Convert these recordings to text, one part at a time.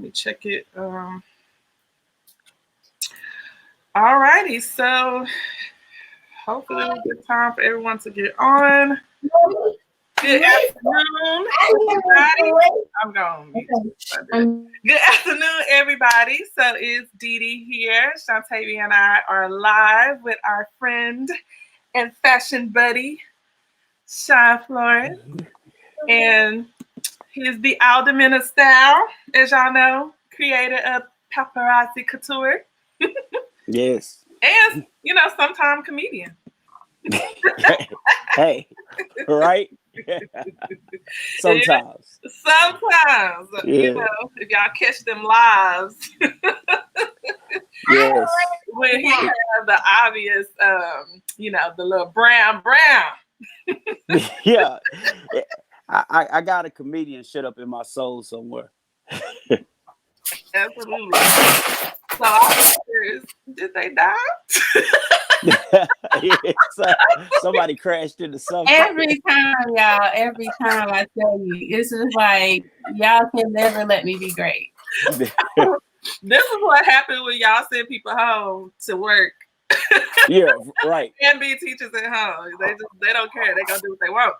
Let me check it. All righty. So hopefully we get time for everyone to get on. Good afternoon, everybody. I'm going. Good afternoon, everybody. So it's Dee Dee here. Shauntavia and I are live with our friend and fashion buddy, Florence. And he's the Alderman of style, as y'all know, creator of Paparazzi Couture. Yes. And, sometimes comedian. Hey, right? Sometimes. Yeah. If y'all catch them lives. Yes. When he have the obvious, the little brown. Yeah. I got a comedian shut up in my soul somewhere. Absolutely. So I was curious, did they die? Yeah, somebody crashed into something. Every time I tell you, it's just like y'all can never let me be great. This is what happened when y'all send people home to work. Yeah, right. And be teachers at home. They don't care. They gonna do what they want.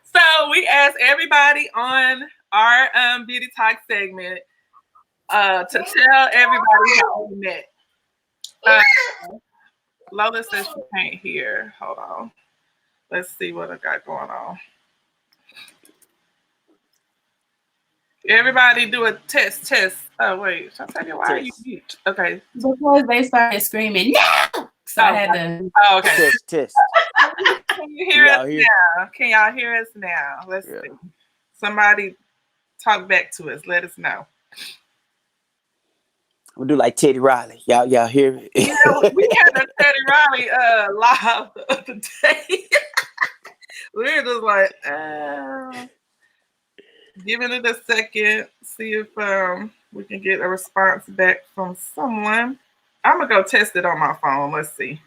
So we asked everybody on our Beauty Talk segment to tell everybody how we met. Lola says she can't hear. Hold on. Let's see what I got going on. Everybody do a test. Oh, wait. Shauntavia, why are you mute? Okay. Because they started screaming, no! So I had to... Oh, okay. Test. Can you hear us now? Can y'all hear us now? Let's see. Somebody talk back to us. Let us know. We'll do like Teddy Riley. Y'all hear it? Yeah, we had a Teddy Riley live the other day. We were just like, giving it a second, see if we can get a response back from someone. I'm gonna go test it on my phone. Let's see.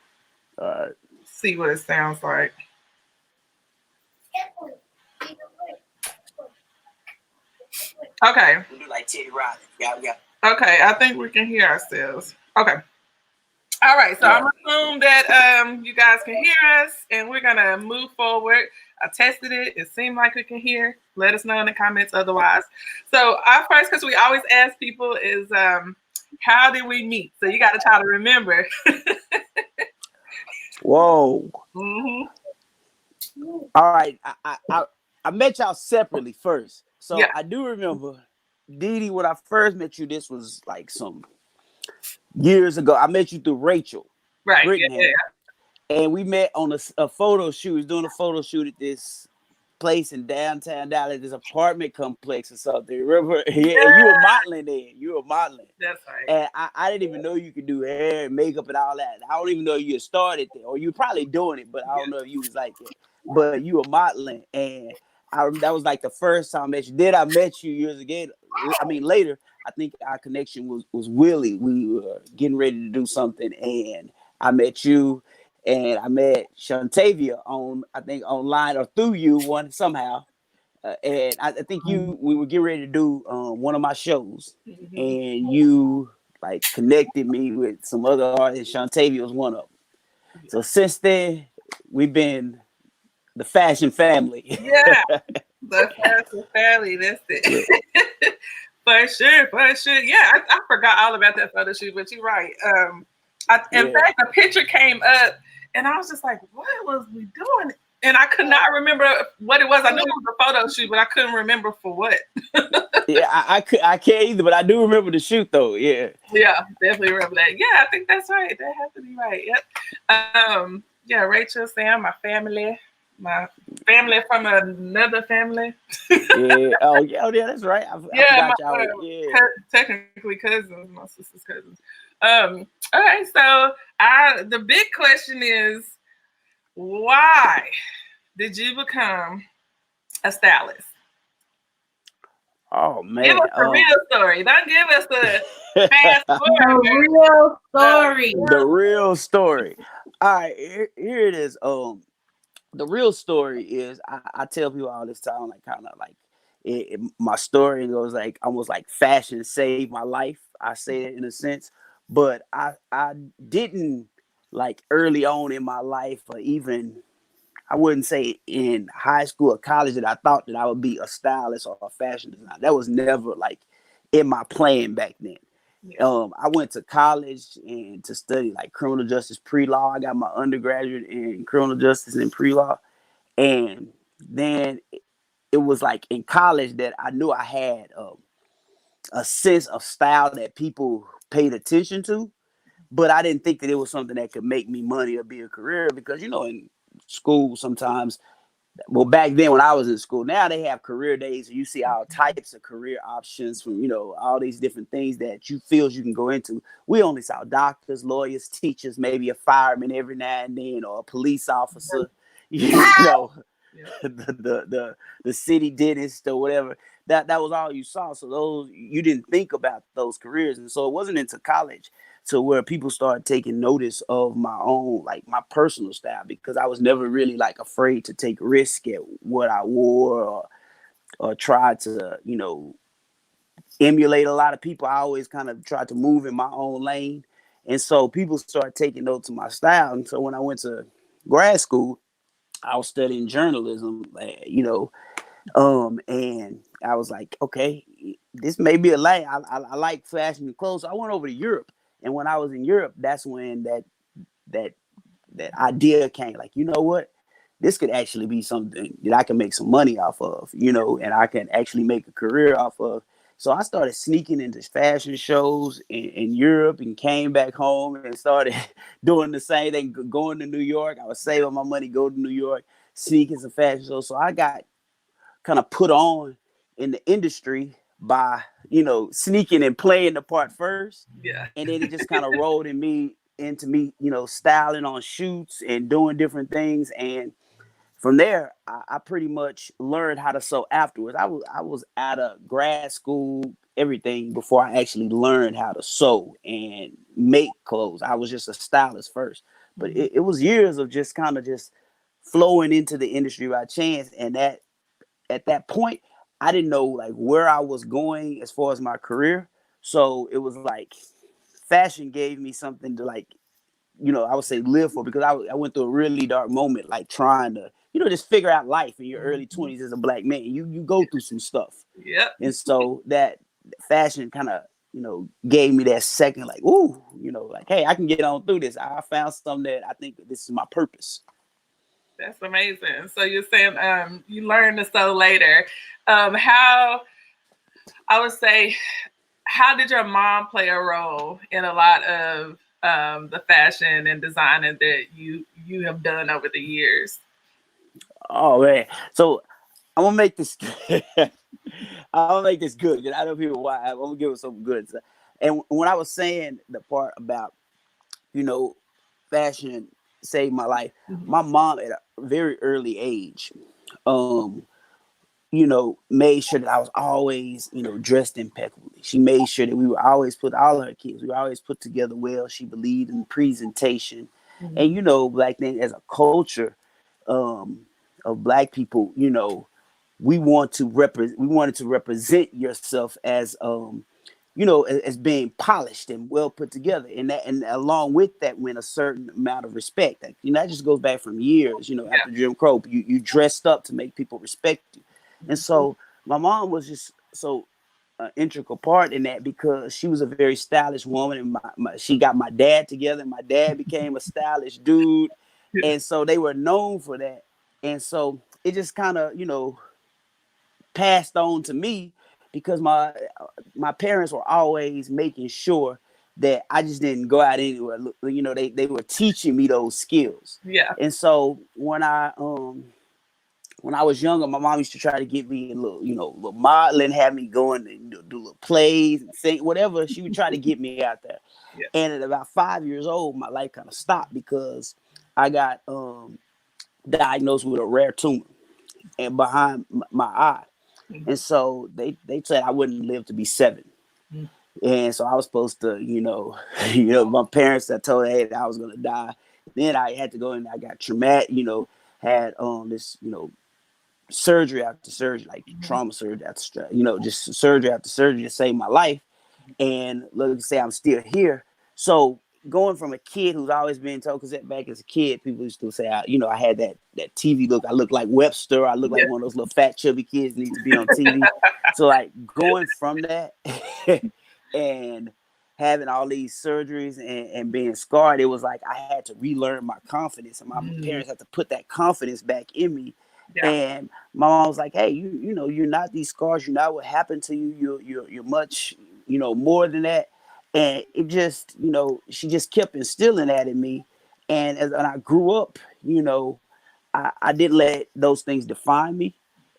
All right. See what it sounds like. Okay. We'll do like Teddy Riley. Yeah. Okay, I think we can hear ourselves. Okay. All right, so I'm assuming that you guys can hear us, and we're gonna move forward. I tested it; it seemed like we can hear. Let us know in the comments otherwise. So our first question we always ask people is, "How did we meet?" So you got to try to remember. Whoa. Mm-hmm. All right, I met y'all separately first, so I do remember. Dee Dee, when I first met you, this was like some years ago. I met you through Rachel. Right. Yeah. And we met on a photo shoot. We was doing a photo shoot at this place in downtown Dallas, this apartment complex or something. Remember? Yeah. And you were modeling then. That's right. And I didn't even know you could do hair and makeup and all that. I don't even know you had started there. Or you were probably doing it, but I don't know if you was like it. But you were modeling. And that was like the first time I met you. Then I met you years ago. Later, I think our connection was Willie. We were getting ready to do something, and I met you, and I met Shauntavia online or through you somehow. And I think we were getting ready to do one of my shows, and you like connected me with some other artists. Shauntavia was one of them. So since then, we've been the fashion family. Yeah, the fashion family. That's it. Yeah. For sure. Yeah, I forgot all about that photo shoot, but you're right. In fact, the picture came up, and I was just like, "What was we doing?" And I could not remember what it was. I knew it was a photo shoot, but I couldn't remember for what. Yeah, I can't either, but I do remember the shoot though. Yeah, definitely remember that. Yeah, I think that's right. That has to be right. Yep. Yeah, Rachel, Sam, my family from another family. Yeah. Oh yeah, that's right. I forgot y'all. Technically cousins, my sister's cousins. Okay, so the big question is, why did you become a stylist? Oh man, give us a real story. Don't give us the fast story. The real story. All right, here it is. The real story is I tell people all this time, like kind of like my story goes like almost like fashion saved my life. I say it in a sense, but I didn't like early on in my life, or even I wouldn't say in high school or college, that I thought that I would be a stylist or a fashion designer. That was never like in my plan back then. I went to college and to study like criminal justice pre-law. I got my undergraduate in criminal justice and pre-law. And then it was like in college that I knew I had a sense of style that people paid attention to, but I didn't think that it was something that could make me money or be a career, because, in school sometimes, well, back then when I was in school, now they have career days and you see all types of career options from, all these different things that you feel you can go into. We only saw doctors, lawyers, teachers, maybe a fireman every now and then, or a police officer, the city dentist or whatever. That was all you saw. So those, you didn't think about those careers. And so it wasn't into college to where people started taking notice of my own, like my personal style, because I was never really like afraid to take risk at what I wore, or try to, emulate a lot of people. I always kind of tried to move in my own lane. And so people started taking notes of my style. And so when I went to grad school, I was studying journalism, and I was like, okay, this may be a lane. I like fashion and clothes. So I went over to Europe, and when I was in Europe, that's when that idea came. Like, you know what? This could actually be something that I can make some money off of, and I can actually make a career off of. So I started sneaking into fashion shows in Europe, and came back home and started doing the same thing, going to New York. I was saving my money, go to New York, sneaking some fashion shows. So I got kind of put on in the industry by, sneaking and playing the part first. Yeah. And then it just kind of rolled into me, styling on shoots and doing different things. And from there, I pretty much learned how to sew afterwards. I was out of grad school, everything, before I actually learned how to sew and make clothes. I was just a stylist first. But it was years of just kind of just flowing into the industry by chance. And that at that point, I didn't know like where I was going as far as my career. So it was like fashion gave me something to, like, I would say live for, because I went through a really dark moment, like trying to, just figure out life in your early 20s as a black man. You go through some stuff. Yep. And so that fashion kind of, gave me that second, like, ooh, like, hey, I can get on through this. I found something that I think this is my purpose. That's amazing. So you're saying you learned to sew later. How, I would say, how did your mom play a role in a lot of the fashion and designing that you have done over the years? Oh man, so I'm gonna make this. I'm gonna make this good, because I know people why. I'm gonna give it some good. And when I was saying the part about, fashion saved my life, my mom at a very early age, made sure that I was always, dressed impeccably. She made sure that we were always put, all her kids, we were always put together well. She believed in presentation. And, black then, as a culture of black people, we wanted to represent yourself as, as being polished and well put together. And along with that went a certain amount of respect. Like, that just goes back from years, after Jim Crow, you dressed up to make people respect you. And so my mom was just so integral part in that, because she was a very stylish woman, and she got my dad together, and my dad became a stylish dude. And so they were known for that. And so it just kind of, passed on to me, because my parents were always making sure that I just didn't go out anywhere. They were teaching me those skills. Yeah. And so when I was younger, my mom used to try to get me a little modeling, have me going to do little plays and sing, whatever. She would try to get me out there. Yeah. And at about 5 years old, my life kind of stopped, because I got diagnosed with a rare tumor and behind my eye. And so they said I wouldn't live to be 7. And so I was supposed to, my parents had told me that I was going to die. Then I had to go and I got traumatic, had this, surgery after surgery, like trauma surgery after, just surgery after surgery to save my life. And look, say I'm still here. So going from a kid who's always been told, because back as a kid, people used to say, I had that TV look. I look like Webster. I look like one of those little fat chubby kids that need to be on TV. So like going from that and having all these surgeries and being scarred, it was like I had to relearn my confidence, and my parents had to put that confidence back in me. Yeah. And my mom was like, "Hey, you're not these scars. You're not what happened to you. You're much, more than that." And it just, she just kept instilling that in me. And as I grew up, I didn't let those things define me.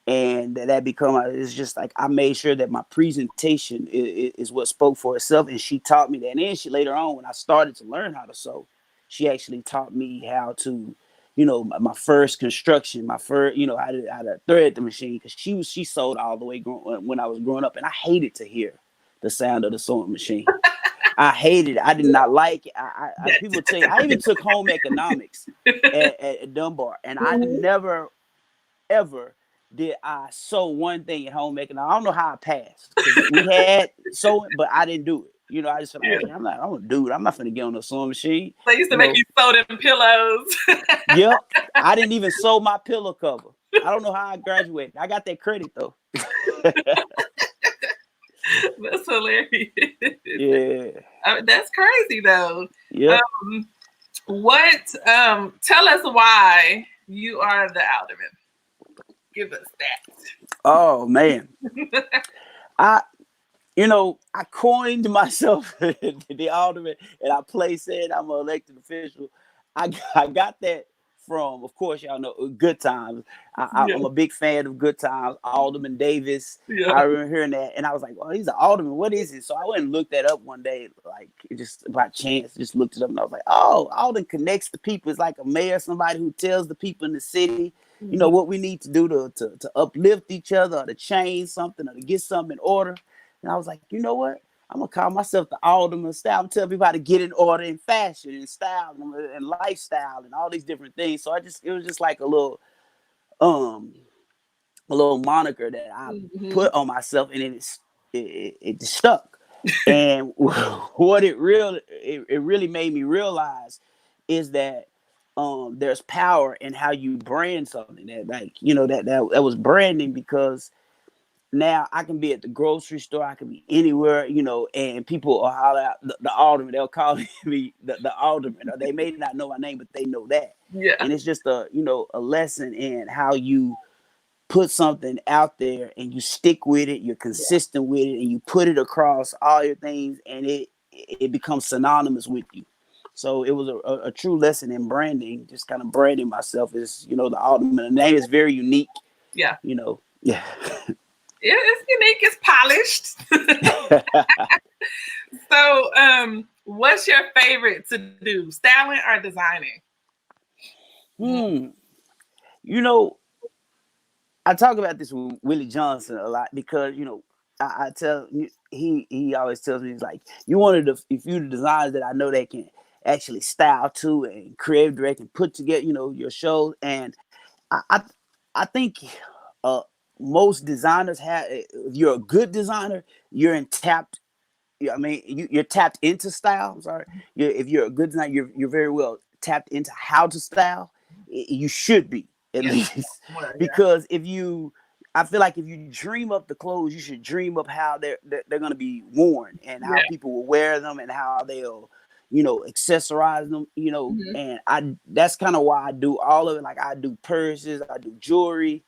And that it's just like I made sure that my presentation is what spoke for itself. And she taught me that. And then later on, when I started to learn how to sew, she actually taught me how to, my first construction, how to thread the machine, because she sewed all the way when I was growing up, and I hated to hear the sound of the sewing machine. I hated it. I did not like it. People tell you, I even took home economics at Dunbar, and I never ever did I sew one thing at home economics. I don't know how I passed, because we had sewing, but I didn't do it. I just felt like, I'm a dude. I'm not gonna get on the sewing machine. They used to make you sew them pillows. Yep. I didn't even sew my pillow cover. I don't know how I graduated. I got that credit though. That's hilarious. Yeah. That's crazy though. Yeah. Tell us why you are the Alderman. Give us that. Oh man. I coined myself the Alderman, and I said I'm an elected official. I got that from, of course, y'all know Good Times. I'm a big fan of Good Times. Alderman Davis. Yeah. I remember hearing that, and I was like, "Well, he's an alderman. What is it?" So I went and looked that up one day, like just by chance. Just looked it up, and I was like, "Oh, Alderman connects the people. It's like a mayor, somebody who tells the people in the city, what we need to do to uplift each other, or to change something, or to get something in order." And I was like, you know what? I'm gonna call myself the Alderman style. I'm telling people how to get in order in fashion and style and lifestyle and all these different things. So it was just like a little moniker that I put on myself, and it just stuck. And what it really made me realize is that there's power in how you brand something. That that was branding, because now I can be at the grocery store, I can be anywhere, and people will holler out the Alderman. They'll call me the Alderman, or they may not know my name, but they know that. Yeah. And it's just a lesson in how you put something out there and you stick with it, you're consistent with it, and you put it across all your things, and it becomes synonymous with you. So it was a true lesson in branding, just kind of branding myself as, the Alderman. The name is very unique. Yeah. Yeah. It's unique. It's polished. So, what's your favorite to do, styling or designing? I talk about this with Willie Johnson a lot, because I tell he always tells me, he's like, you one of the few designers that I know that can actually style too and creative direct and put together your shows. And I think most designers have, if you're a good designer, you're tapped into style. I'm sorry. If you're a good designer, you're very well tapped into how to style. You should be, at least. Well, because I feel like if you dream up the clothes, you should dream up how they're going to be worn, and how people will wear them, and how they'll accessorize them, and that's kind of why I do all of it. Like, I do purses, I do jewelry,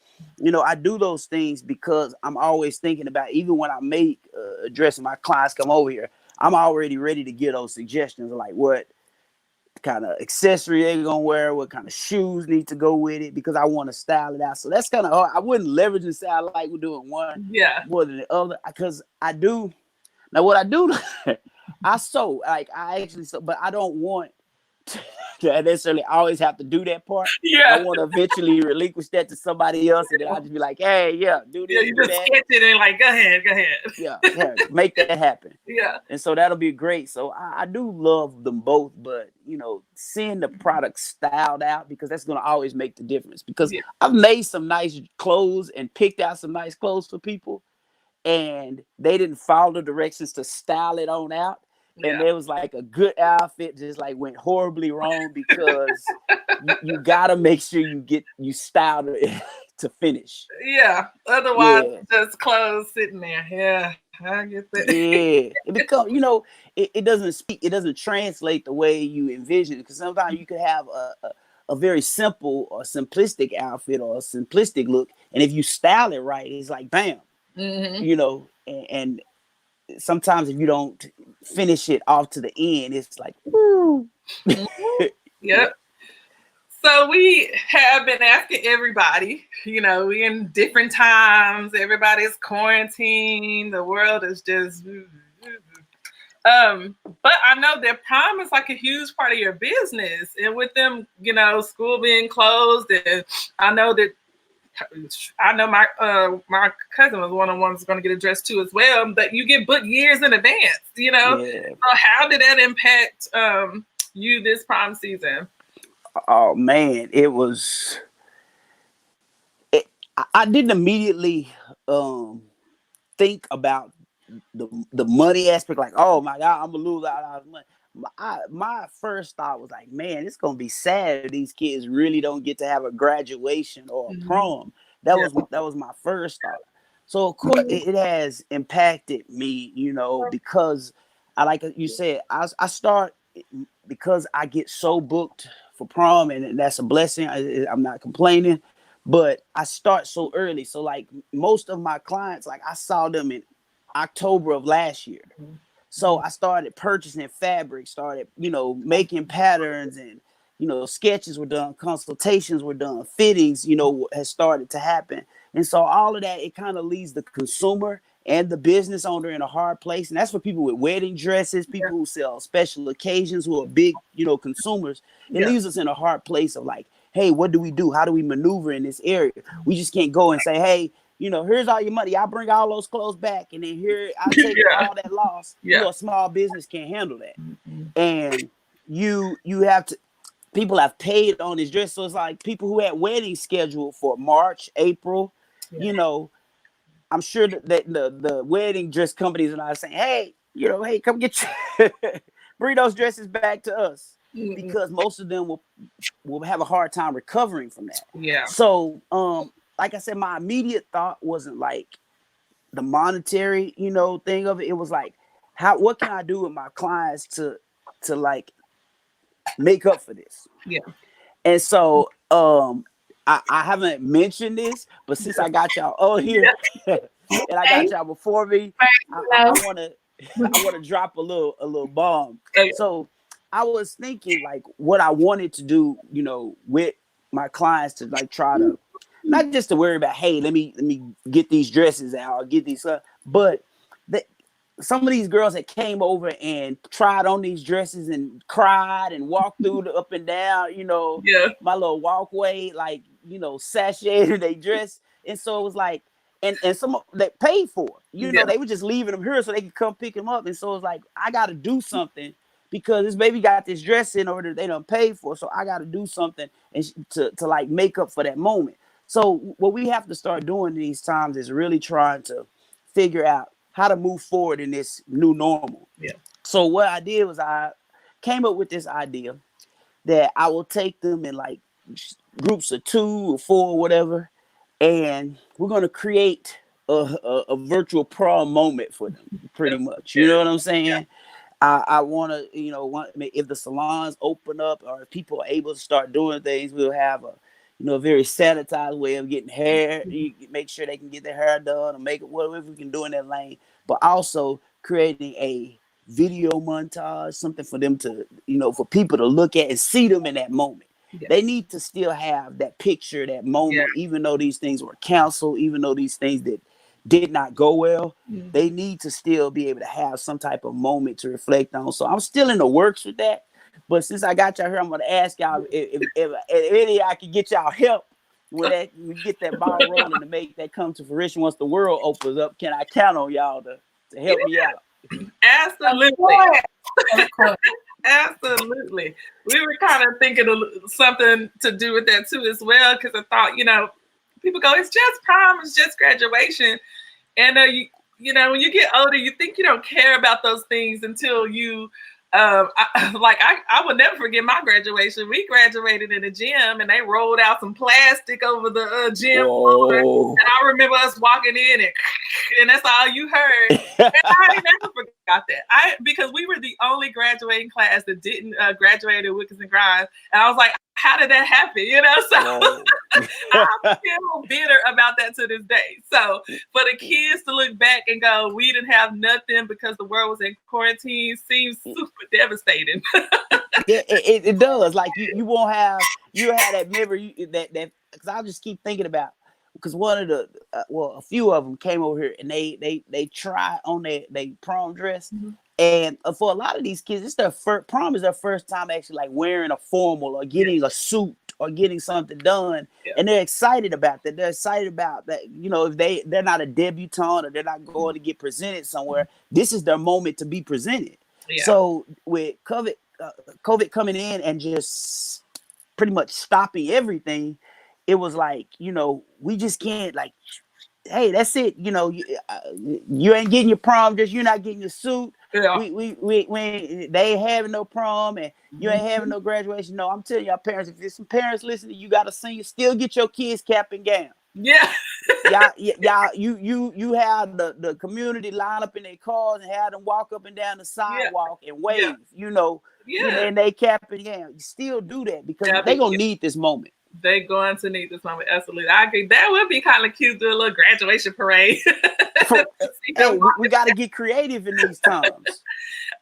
I do those things because I'm always thinking about, even when I make a dress and my clients come over here, I'm already ready to get those suggestions, like what kind of accessory they're gonna wear, what kind of shoes need to go with it, because I want to style it out. So that's kind of hard. I wouldn't leverage the style like we're doing one more than the other, because I do. Now what I do, I sew, like I actually sew, but I don't want necessarily always have to do that part. Yeah. I want to eventually relinquish that to somebody else, and then I'll just be like, hey, yeah, do this, Yeah, you do just that. sketch it and like, go ahead. Yeah, make that happen. Yeah. And so that'll be great. So I do love them both, but seeing the product styled out, because that's gonna always make the difference. Because I've made some nice clothes and picked out some nice clothes for people, and they didn't follow the directions to style it on out. And there was like a good outfit just like went horribly wrong because you gotta make sure you styled it to finish. Yeah. Otherwise, just clothes sitting there. Yeah, I get that. Yeah, it becomes it doesn't speak, it doesn't translate the way you envision it. Because sometimes you could have a very simple or simplistic outfit or a simplistic look, and if you style it right, it's like bam, and sometimes if you don't finish it off to the end, it's like, woo. Yep. So we have been asking everybody, we in different times, everybody's quarantined, the world is just but I know that prom is like a huge part of your business, and with them, school being closed, and I know my my cousin was one of the ones going to get a dress too as well, but you get booked years in advance, So how did that impact you this prom season? Oh man, I didn't immediately think about the money aspect, like, oh my God, I'm gonna lose out on money. My first thought was like, man, it's gonna be sad if these kids really don't get to have a graduation or a prom. That was my first thought. So of course it has impacted me, because like you said, I start, because I get so booked for prom, and that's a blessing. I'm not complaining, but I start so early. So like most of my clients, like I saw them in October of last year. So I started purchasing fabric, started, making patterns, and, sketches were done, consultations were done, fittings, has started to happen. And so all of that, it kind of leaves the consumer and the business owner in a hard place. And that's for people with wedding dresses, people who sell special occasions, who are big, consumers. It leaves us in a hard place of like, hey, what do we do? How do we maneuver in this area? We just can't go and say, hey, here's all your money. I'll bring all those clothes back, and then here I'll take all that loss. A small business can't handle that. And you have to, people have paid on this dress. So it's like people who had weddings scheduled for March, April, I'm sure that the wedding dress companies are not saying, hey, hey, come get bring those dresses back to us, because most of them will have a hard time recovering from that. Yeah. So, like I said, my immediate thought wasn't like the monetary, thing of it. It was like, what can I do with my clients to like make up for this? Yeah. And so, I haven't mentioned this, but since I got y'all on here and I got y'all before me, I want to drop a little bomb. So I was thinking like what I wanted to do, with my clients, to like try to, not just to worry about, hey, let me get these dresses out or get these, but some of these girls that came over and tried on these dresses and cried and walked through the up and down, my little walkway, like, sashayed they dress. And so it was like, and some that paid for it, they were just leaving them here so they could come pick them up. And so it's like, I got to do something, because this baby got this dress in order they don't pay for. So I got to do something and to like make up for that moment. So what we have to start doing these times is really trying to figure out how to move forward in this new normal. Yeah. So what I did was I came up with this idea that I will take them in like groups of 2 or 4 or whatever, and we're going to create a virtual prom moment for them, pretty much. You know what I'm saying? Yeah. I want to, if the salons open up or if people are able to start doing things, we'll have a very sanitized way of getting hair. You make sure they can get their hair done or make it whatever we can do in that lane, but also creating a video montage, something for them to, for people to look at and see them in that moment. Yeah. They need to still have that picture, that moment, even though these things were canceled, even though these things that did not go well, they need to still be able to have some type of moment to reflect on. So I'm still in the works with that. But since I got y'all here, I'm gonna ask y'all if any of y'all can get y'all help when we get that ball rolling to make that come to fruition once the world opens up. Can I count on y'all to help me out? Absolutely. Of course. Absolutely. We were kind of thinking of something to do with that too as well, because I thought, people go, it's just prom, it's just graduation. And when you get older, you think you don't care about those things until you I will never forget my graduation. We graduated in a gym and they rolled out some plastic over the gym floor. And I remember us walking in and that's all you heard. And I never forgot that. Because we were the only graduating class that didn't graduate at Wickers and Grimes. And I was like, how did that happen? So I'm still bitter about that to this day. So for the kids to look back and go, we didn't have nothing because the world was in quarantine seems super devastating. It does. Like you won't have that memory that because I'll just keep thinking about, because one of the a few of them came over here and they tried on their prom dress. Mm-hmm. And for a lot of these kids, it's their prom is their first time actually like wearing a formal or getting a suit or getting something done. Yeah. And they're excited about that. They're excited about that. If they're not a debutante or they're not going to get presented somewhere, this is their moment to be presented. Yeah. So with COVID coming in and just pretty much stopping everything, it was like, we just can't like, hey, that's it. You ain't getting your prom dress. You're not getting your suit. Yeah. We they ain't having no prom and you ain't having no graduation. No, I'm telling y'all parents, if there's some parents listening, you got to still get your kids cap and gown. Yeah. y'all, you have the community line up in their cars and have them walk up and down the sidewalk and wave, and they cap and gown. You still do that because they're going to need this moment. They're going to need this moment. Absolutely. I agree. That would be kind of cute, do a little graduation parade. Hey, we got to get creative in these times.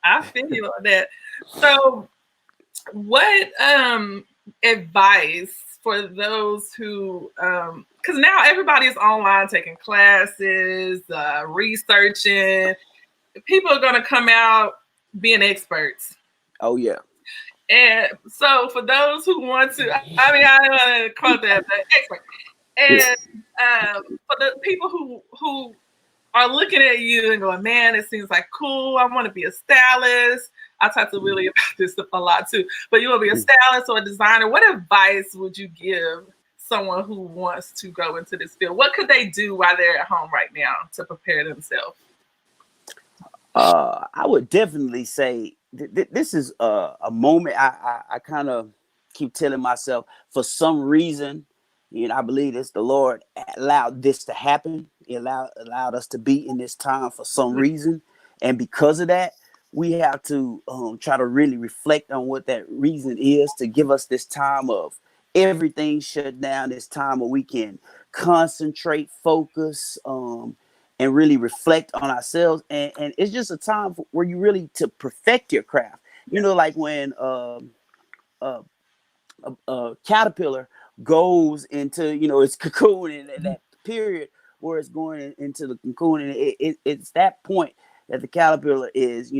I feel you on that. So what advice for those who, because now everybody's online taking classes, researching. People are going to come out being experts. Oh, yeah. And so for those who want to, I don't want to quote that, but expert. And for the people who are looking at you and going, man, it seems like cool. I want to be a stylist. I talk to Willie about this a lot too. But you want to be a stylist or a designer. What advice would you give someone who wants to go into this field? What could they do while they're at home right now to prepare themselves? I would definitely say this is a moment I kind of keep telling myself, for some reason, I believe it's the Lord allowed this to happen. He allowed us to be in this time for some reason. And because of that, we have to try to really reflect on what that reason is, to give us this time of everything shut down, this time where we can concentrate, focus, and really reflect on ourselves. And it's just a time where you really to perfect your craft. Like when a caterpillar goes into, its cocoon and that period where it's going into the cocoon. And it's that point that the caterpillar is,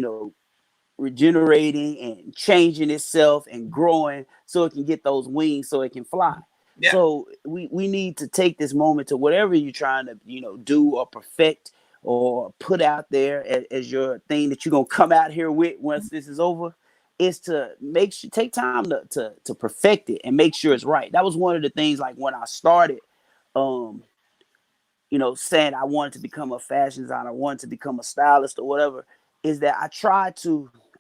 regenerating and changing itself and growing so it can get those wings so it can fly. Yeah. So we need to take this moment to whatever you're trying to, do or perfect or put out there as your thing that you're going to come out here with once this is over, is to take time to perfect it and make sure it's right. That was one of the things, like when I started, saying I wanted to become a fashion designer, I wanted to become a stylist or whatever, is that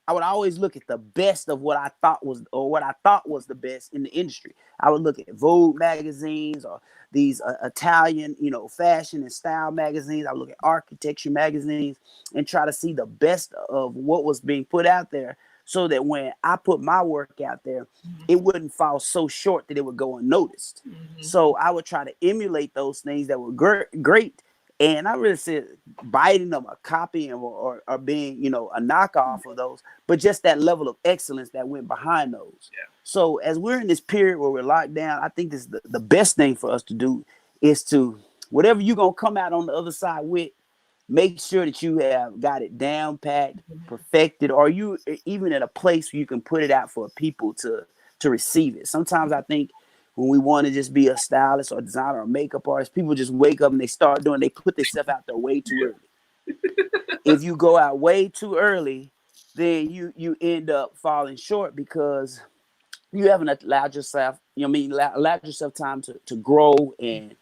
I would always look at the best of what I thought was the best in the industry. I would look at Vogue magazines or these Italian, fashion and style magazines. I would look at architecture magazines and try to see the best of what was being put out there, so that when I put my work out there, it wouldn't fall so short that it would go unnoticed. Mm-hmm. So I would try to emulate those things that were great. And I really said biting them or copying them or being, a knockoff of those, but just that level of excellence that went behind those. Yeah. So as we're in this period where we're locked down, I think this the best thing for us to do is to, whatever you're going to come out on the other side with, make sure that you have got it down packed, perfected, or you even in a place where you can put it out for people to receive it. Sometimes I think when we want to just be a stylist or designer or makeup artist, people just wake up and they put themselves out there way too early. If you go out way too early, then you end up falling short because you haven't allowed yourself, allowed yourself time to grow and,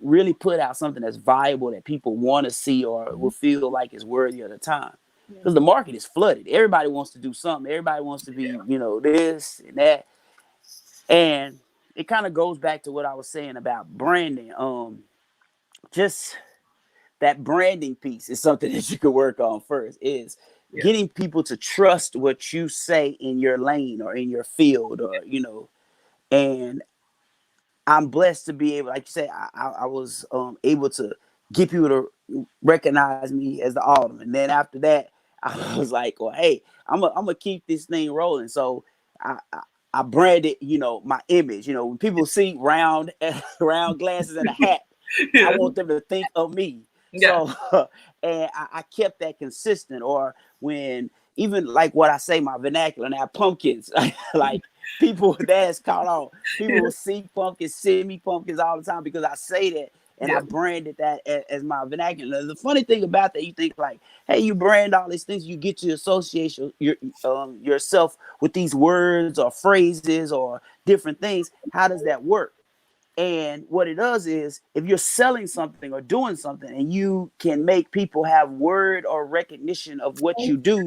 really put out something that's viable that people want to see or will feel like is worthy of the time. Because the market is flooded. Everybody wants to do something. Everybody wants to be, this and that. And it kind of goes back to what I was saying about branding. Just that branding piece is something that you could work on first, is getting people to trust what you say in your lane or in your field, or and I'm blessed to be able, like you say, I was able to get people to recognize me as the Alderman. Then after that, I was like, well, hey, I'm gonna keep this thing rolling. So I branded, my image. When people see round glasses and a hat, I want them to think of me. Yeah. So, and I kept that consistent. Or when, even like what I say, my vernacular now, pumpkins, like people, that's caught on. People will see pumpkins, send me pumpkins all the time because I say that. And I branded that as my vernacular. The funny thing about that, you think like, hey, you brand all these things, you get to associate yourself with these words or phrases or different things. How does that work? And what it does is, if you're selling something or doing something and you can make people have word or recognition of what you do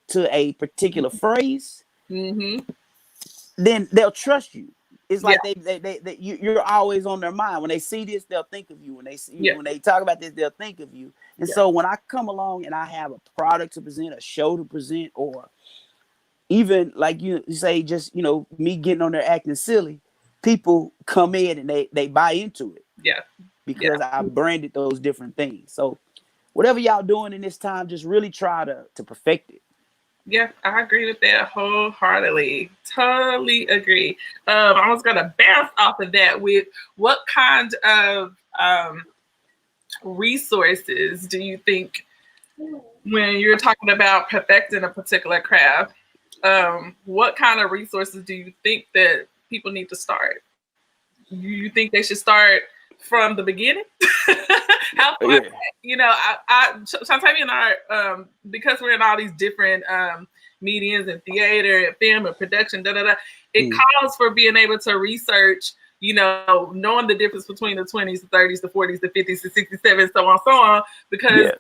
to a particular phrase, then they'll trust you. It's like you're always on their mind. When they see this, they'll think of you. When they see when they talk about this, they'll think of you. And so when I come along and I have a product to present, a show to present, or even like you say, just me getting on there acting silly, people come in and they buy into it. Because I branded those different things. So whatever y'all doing in this time, just really try to perfect it. Yeah, I agree with that wholeheartedly. Totally agree. I was gonna bounce off of that with what kind of resources do you think, when you're talking about perfecting a particular craft, what kind of resources do you think that people need to start? You think they should start from the beginning? How far, Shauntavia and I, because we're in all these different mediums and theater and film and production, it calls for being able to research, knowing the difference between the 20s, the 30s, the 40s, the 50s, the 60s, 70s, so on, because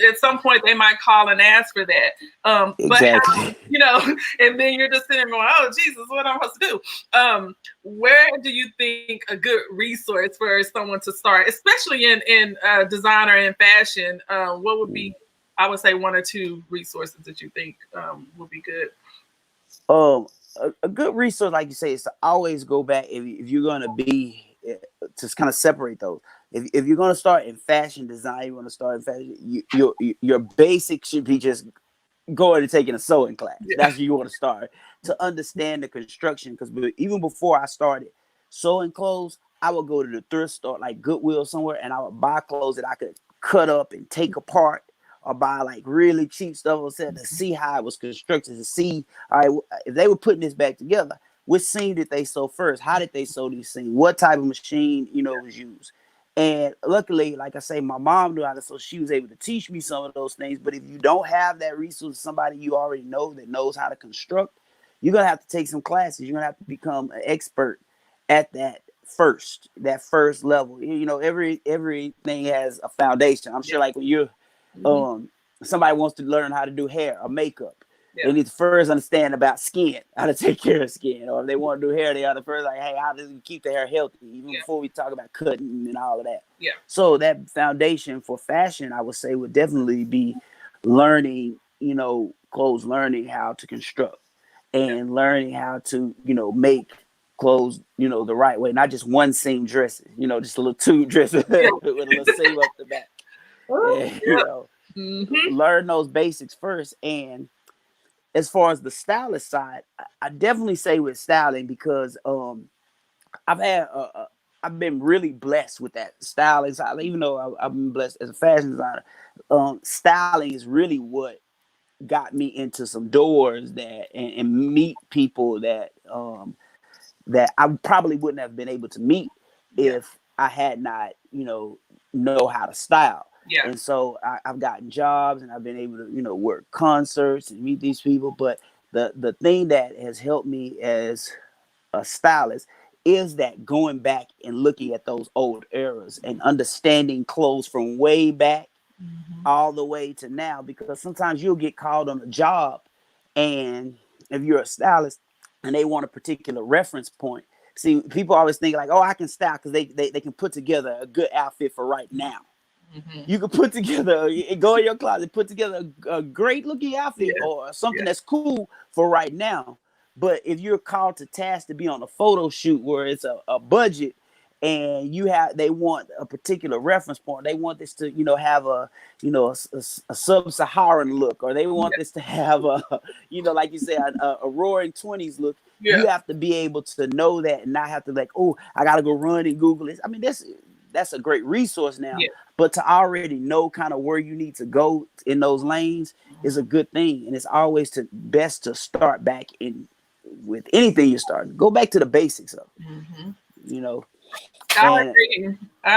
at some point they might call and ask for that. Exactly. But and then you're just sitting there going, oh, Jesus, what am I supposed to do? Where do you think a good resource for someone to start, especially in designer and fashion? What would be, I would say, one or two resources that you think would be good? A good resource, like you say, is to always go back, if you're going to be, to kind of separate those. If you're going to start in fashion design, you want to start in fashion, your basic should be just going and taking a sewing class. That's where you want to start, to understand the construction. Because even before I started sewing clothes, I would go to the thrift store, like Goodwill somewhere, and I would buy clothes that I could cut up and take apart, or buy like really cheap stuff to see how it was constructed, to see, all right, if they were putting this back together, which seam did they sew first? How did they sew these seams? What type of machine, was used? And luckily, like I say, my mom knew how to sew. She was able to teach me some of those things. But if you don't have that resource, somebody you already know that knows how to construct, you're going to have to take some classes. You're going to have to become an expert at that first level. Everything has a foundation. I'm sure, like when you're somebody wants to learn how to do hair or makeup, they need to first understand about skin, how to take care of skin. Or if they want to do hair, they ought to first, like, hey, how do you keep the hair healthy, even before we talk about cutting and all of that. So that foundation for fashion, I would say, would definitely be learning, clothes, learning how to construct, and learning how to, make clothes, the right way, not just one seam dresses, just a little two dresses with a little seam up the back. And, learn those basics first. And as far as the stylist side, I definitely say with styling, because I've had I've been really blessed with that styling side. Even though I've been blessed as a fashion designer, styling is really what got me into some doors that and meet people that I probably wouldn't have been able to meet if I had not, know how to style. Yeah. And so I've gotten jobs and I've been able to, work concerts and meet these people. But the thing that has helped me as a stylist is that going back and looking at those old eras and understanding clothes from way back all the way to now, because sometimes you'll get called on a job, and if you're a stylist and they want a particular reference point, see, people always think like, oh, I can style because they can put together a good outfit for right now. You can put together, go in your closet, put together a great looking outfit or something that's cool for right now. But if you're called to task to be on a photo shoot where it's a budget, and they want a particular reference point, they want this to have a sub-Saharan look, or they want this to have a like you said, a roaring 20s look. You have to be able to know that and not have to like, oh, I gotta go run and Google this. I mean, that's a great resource now, but to already know kind of where you need to go in those lanes is a good thing. And it's always best to start back with anything you start. Go back to the basics of, I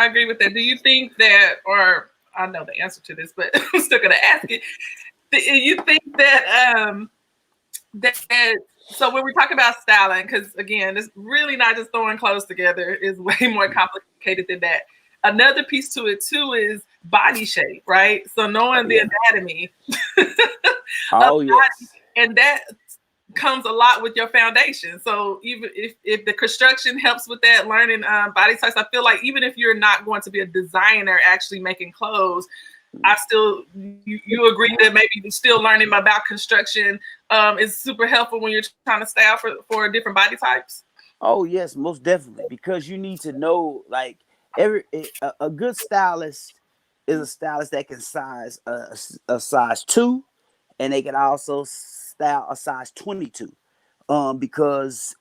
agree with that. Do you think that, or I know the answer to this, but I'm still going to ask it. Do you think that, so when we talk about styling, because again, it's really not just throwing clothes together, it's way more complicated than that. Another piece to it too is body shape, right? So knowing the anatomy. And that comes a lot with your foundation. So even if the construction helps with that, learning body types, I feel like even if you're not going to be a designer actually making clothes, you agree that maybe still learning about construction is super helpful when you're trying to style for different body types? Oh yes, most definitely, because you need to know, like, a good stylist is a stylist that can size a size 2, and they can also style a size 22, because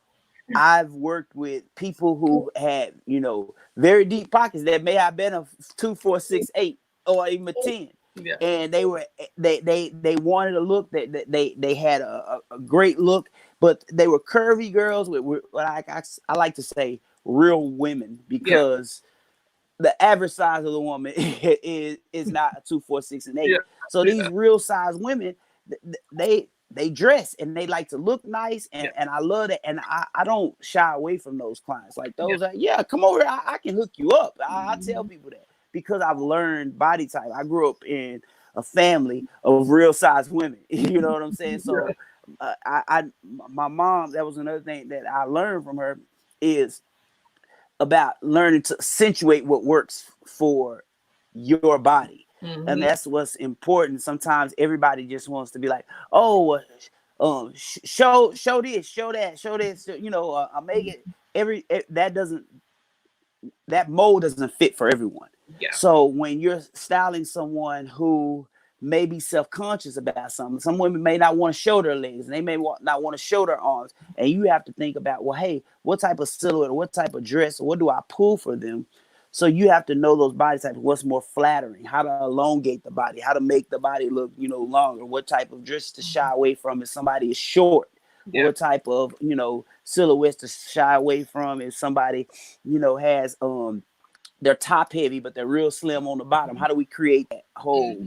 I've worked with people who had very deep pockets that may have been a 2, 4, 6, 8, or even a 10. And they wanted a look that they had a great look, but they were curvy girls with like I like to say real women, because the average size of the woman is not a 2, 4, 6, and 8. So these real size women, they dress and they like to look nice, and I love that, and I don't shy away from those clients. Like those come over, I can hook you up. I tell people that because I've learned body type. I grew up in a family of real size women. You know what I'm saying? So my mom, that was another thing that I learned from her, is about learning to accentuate what works for your body. And that's what's important. Sometimes everybody just wants to be like, oh, show this, show this, I make it that mold doesn't fit for everyone. So when you're styling someone who may be self-conscious about something, some women may not want to show their legs, and they may not want to show their arms, and you have to think about, well, hey, what type of silhouette or what type of dress or what do I pull for them? So you have to know those body types, what's more flattering, how to elongate the body, how to make the body look longer, what type of dress to shy away from if somebody is short, what type of silhouettes to shy away from if somebody has they're top heavy but they're real slim on the bottom. How do we create that whole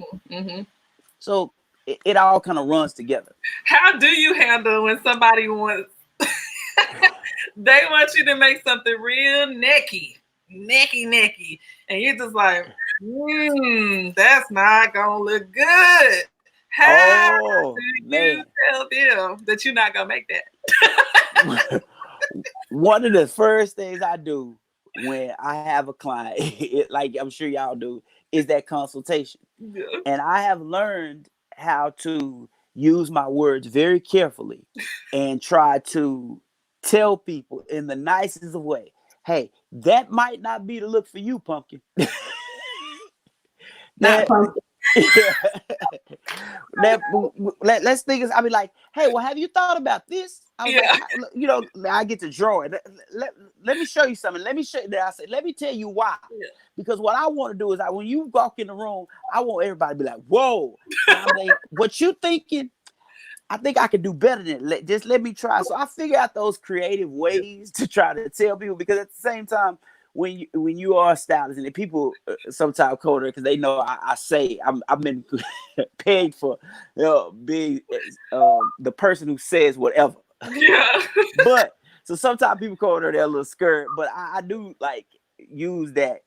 so it all kind of runs together. How do you handle when somebody wants they want you to make something real necky, and you're just like, that's not gonna look good? How do you tell them that you're not gonna make that? One of the first things I do when I have a client, like I'm sure y'all do, is that consultation. And I have learned how to use my words very carefully and try to tell people in the nicest of way, hey, that might not be the look for you, pumpkin. Not pumpkin. Let's think. I'll be like, hey, well, have you thought about this? I was like, you know, I get to draw it. Let me show you something. Let me show you that. I said, let me tell you why. Yeah. Because what I want to do is, when you walk in the room, I want everybody to be like, whoa. And I'm like, what you thinking? I think I can do better than that. Just let me try. So I figure out those creative ways to try to tell people, because at the same time, when you are a stylist, and the people sometimes call her, because they know I say I've been paid for being the person who says whatever. Yeah. But so sometimes people call her their little skirt, but I do like use that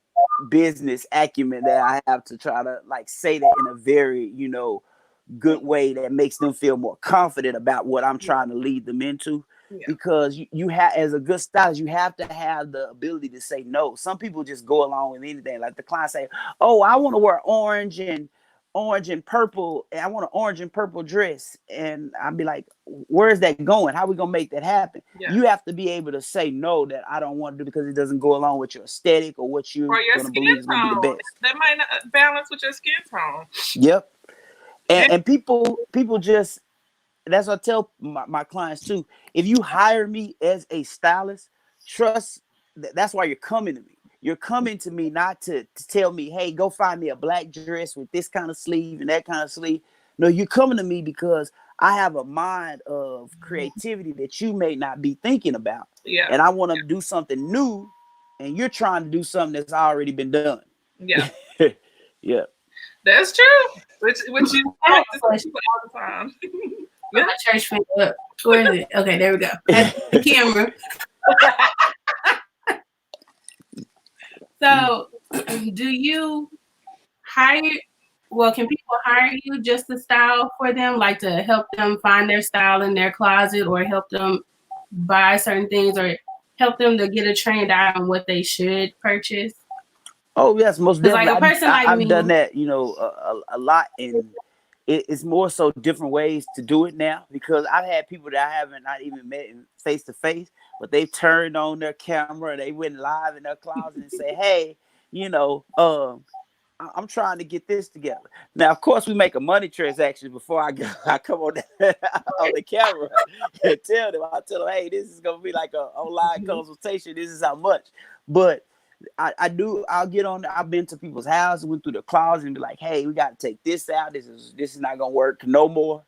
business acumen that I have to try to like say that in a very, you know, good way that makes them feel more confident about what I'm trying to lead them into. Yeah. Because you have, as a good stylist, you have to have the ability to say no. Some people just go along with anything. Like the client say, "Oh, I want to wear orange and purple. And I want an orange and purple dress," and I'd be like, "Where's that going? How are we gonna make that happen?" Yeah. You have to be able to say no, that I don't want to do, because it doesn't go along with your aesthetic or what you're gonna believe is gonna be the best. That might not balance with your skin tone. Yep. And people just, that's what I tell my clients too. If you hire me as a stylist, trust that's why you're coming to me. You're coming to me not to tell me, hey, go find me a black dress with this kind of sleeve and that kind of sleeve. No, you're coming to me because I have a mind of creativity that you may not be thinking about. Yeah. And I want to do something new, and you're trying to do something that's already been done. Yeah. Yeah. That's true. Which you practice all the time. Yeah. My church finger up. Where is it? Okay, there we go. That's the camera. So, do you hire? Well, can people hire you just to style for them, like to help them find their style in their closet, or help them buy certain things, or help them to get a trained eye on what they should purchase? Oh yes, most definitely. Like a person like I've me, done that, you know, a lot, and it's more so different ways to do it now, because I've had people that I haven't not even met face to face, but they've turned on their camera, they went live in their closet and say, hey, you know, I'm trying to get this together. Now, of course, we make a money transaction before I come on on the camera and tell them. I tell them, hey, this is gonna be like an online consultation. This is how much. But I'll get on. I've been to people's houses, went through the closet, and be like, hey, we got to take this out. This is not gonna work no more.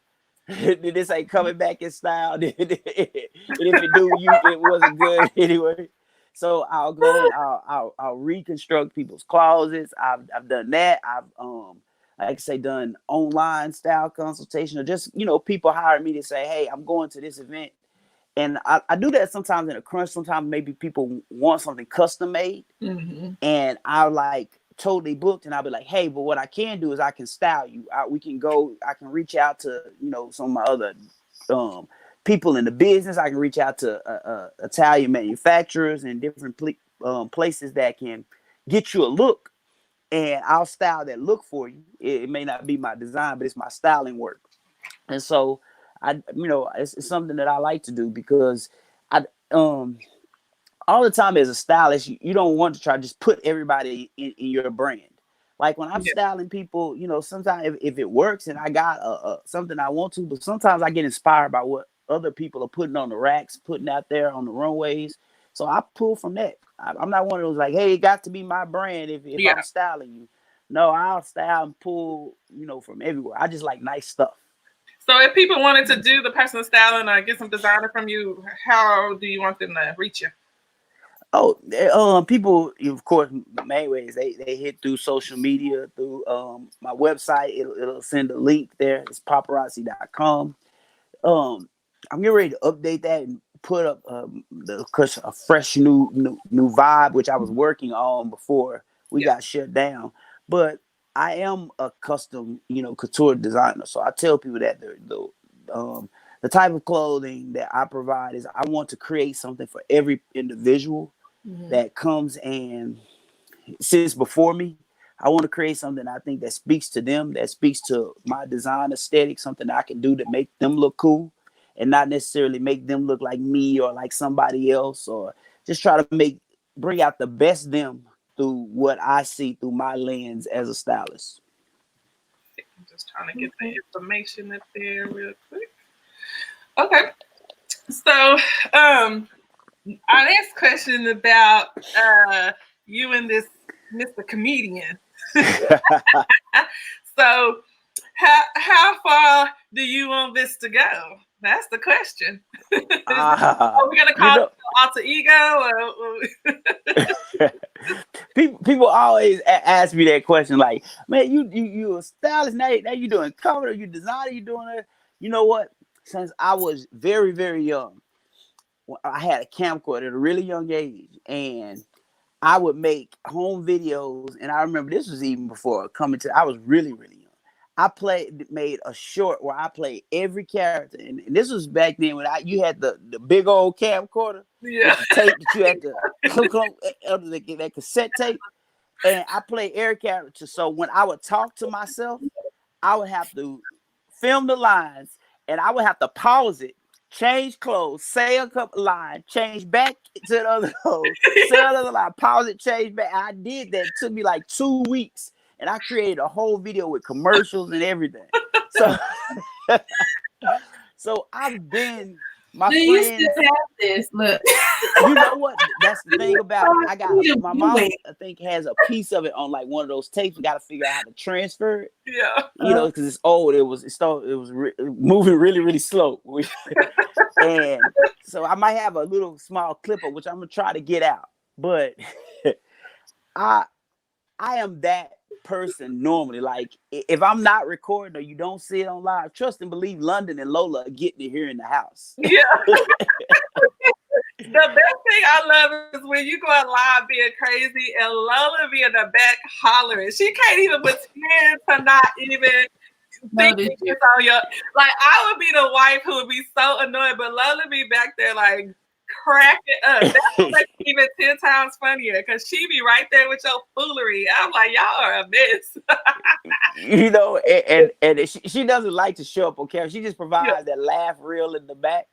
This ain't coming back in style. And if it do, it wasn't good anyway. So I'll go and I'll reconstruct people's closets. I've done that. I've like I say, done online style consultation, or just, you know, people hire me to say, hey, I'm going to this event. And I do that sometimes in a crunch. Sometimes maybe people want something custom made, and I like totally booked, and I'll be like, hey, but what I can do is I can style you. We can go. I can reach out to, you know, some of my other people in the business. I can reach out to Italian manufacturers and different places that can get you a look, and I'll style that look for you. It may not be my design, but it's my styling work. And so you know, it's something that I like to do, because I all the time as a stylist, you don't want to try to just put everybody in your brand. Like when I'm styling people, you know, sometimes if it works and I got something I want to, but sometimes I get inspired by what other people are putting on the racks, putting out there on the runways. So I pull from that. I'm not one of those like, hey, it got to be my brand if I'm styling you. No, I'll style and pull, you know, from everywhere. I just like nice stuff. So if people wanted to do the personal styling or get some designer from you, how do you want them to reach you? Oh, people, of course, main ways they hit through social media, through my website. It'll send a link there. It's paparazzi.com. I'm getting ready to update that and put up a fresh new vibe, which I was working on before we got shut down. But I am a custom, you know, couture designer. So I tell people that the type of clothing that I provide is I want to create something for every individual that comes and sits before me. I want to create something I think that speaks to them, that speaks to my design aesthetic, something I can do to make them look cool, and not necessarily make them look like me or like somebody else, or just try to bring out the best them through what I see through my lens as a stylist. I'm just trying to get the information up there real quick. Okay. So, our next question about you and this Mr. Comedian. So, how far do you want this to go? That's the question. Are we gonna call it alter ego? People always ask me that question, like, man, you a stylist now you doing cover, you designer, you doing it. You know what? Since I was very, very young, I had a camcorder at a really young age, and I would make home videos. And I remember this was even before coming to. I was really, really young. I made a short where I played every character, and this was back then when you had the big old camcorder Yeah. with the tape that you had to hook on that cassette tape, and I played every character. So when I would talk to myself, I would have to film the lines, and I would have to pause it, change clothes, say a couple lines, change back to the other clothes, say another line, pause it, change back. I did that. It took me like 2 weeks, and I created a whole video with commercials and everything. So, so I've been my Do friends. You still have this? Look. You know what? That's the thing about it. I got my mom. I think has a piece of it on like one of those tapes. We got to figure out how to transfer it. Yeah. You know, because it's old. It was moving really, really slow. And so I might have a little small clip of which I'm gonna try to get out. But I am that person normally. Like if I'm not recording or you don't see it on live, trust and believe London and Lola are getting it here in the house. Yeah. The best thing I love is when you go out live being crazy and Lola be in the back hollering. She can't even pretend to not even think it's on your. Like I would be the wife who would be so annoyed, but Lola be back there like cracking up. That would make it even 10 times funnier because she be right there with your foolery. I'm like, y'all are a mess. You know, and she doesn't like to show up on camera. She just provides that laugh reel in the back.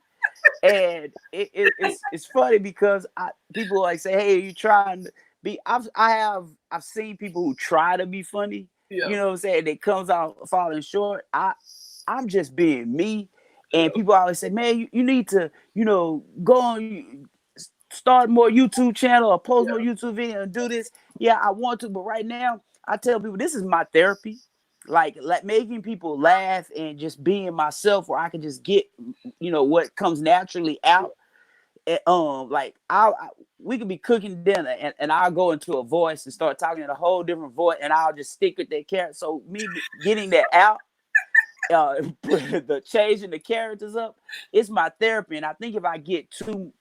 And it's funny because people like say, "Hey, are you trying to be?" I've seen people who try to be funny. Yeah. You know what I'm saying? It comes out falling short. I'm just being me, and people always say, "Man, you need to go on, start more YouTube channel or post more YouTube video and do this." Yeah, I want to, but right now I tell people this is my therapy. Like making people laugh and just being myself where I can just get, what comes naturally out. And, like we could be cooking dinner and I'll go into a voice and start talking in a whole different voice and I'll just stick with that character. So me getting that out, the changing the characters up, it's my therapy. And I think if I get too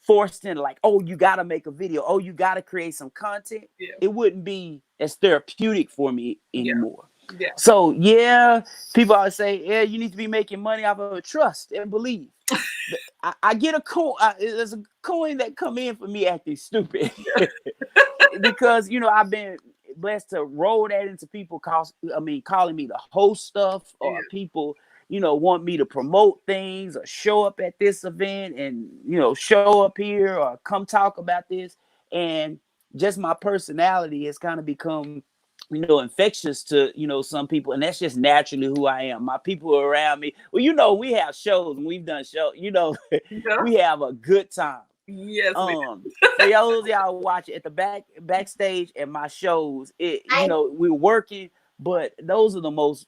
forced into like, oh, you got to make a video, oh, you got to create some content, it wouldn't be as therapeutic for me anymore. Yeah. So people always say, you need to be making money off of trust and believe. I get a coin. There's a coin that come in for me acting stupid because I've been blessed to roll that into people calling me the host stuff or people want me to promote things or show up at this event and show up here or come talk about this, and just my personality has kind of become infectious to some people, and that's just naturally who I am. My people around me, well, we have shows and we've done shows, we have a good time. Yes. For y'all watch it at the backstage at my shows, we're working, but those are the most